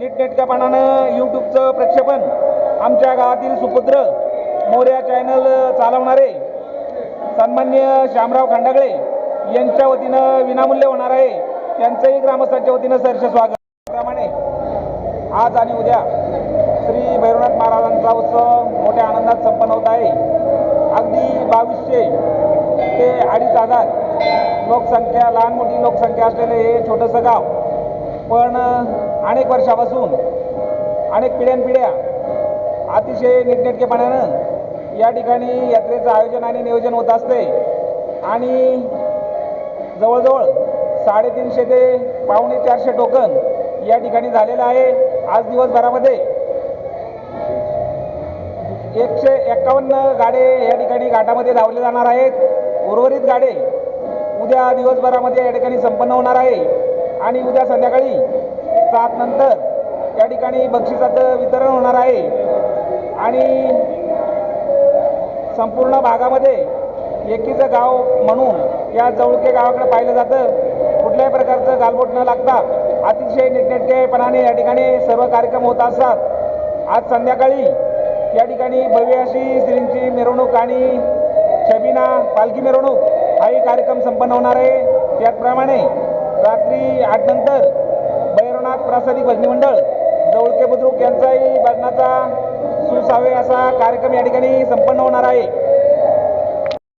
नीटनेटक्यापणानं यूट्यूबचं प्रक्षेपण आमच्या गावातील सुपुत्र मोर्या चॅनल चालवणारे सन्मान्य श्यामराव खंडागळे यांच्या वतीनं विनामूल्य होणार आहे. त्यांचंही ग्रामस्थांच्या वतीनं सहर्ष स्वागत. त्याप्रमाणे आज आणि उद्या श्री भैरवनाथ महाराजांचा उत्सव मोठ्या आनंदात संपन्न होत आहे. अगदी 2200 ते 2500 लोकसंख्या, लहान मोठी लोकसंख्या असलेले हे छोटंसं गाव, पण अनेक वर्षापासून अनेक पिढ्यानपिढ्या अतिशय नीटनेटकेपणानं या ठिकाणी यात्रेचं आयोजन आणि नियोजन होत असते आणि जवळजवळ 350 ते 450 टोकन या ठिकाणी झालेलं आहे. आज दिवसभरामध्ये 151 गाडे या ठिकाणी घाटामध्ये धावले जाणार आहेत. उर्वरित गाडे उद्या दिवसभरामध्ये या ठिकाणी संपन्न होणार आहे आणि उद्या संध्याकाळी 7 नंतर या ठिकाणी बक्षिसाचं वितरण होणार आहे आणि संपूर्ण भागामध्ये एकीचं गाव म्हणून या जवळके गावाकडे पाहिलं जातं. कुठल्याही प्रकारचं गालबोट न लागता अतिशय नीटनेटकेपणाने या ठिकाणी सर्व कार्यक्रम होत असतात. आज संध्याकाळी या ठिकाणी भव्य अशी श्रींची मिरवणूक आणि छबिना पालखी मिरवणूक हाही कार्यक्रम संपन्न होणार आहे. त्याचप्रमाणे रात्री 8 नंतर भैरवनाथ प्रासादिक भजनी मंडळ जवळके बुद्रुक यांचाही भजनाचा सुसावे असा कार्यक्रम या ठिकाणी संपन्न होणार आहे.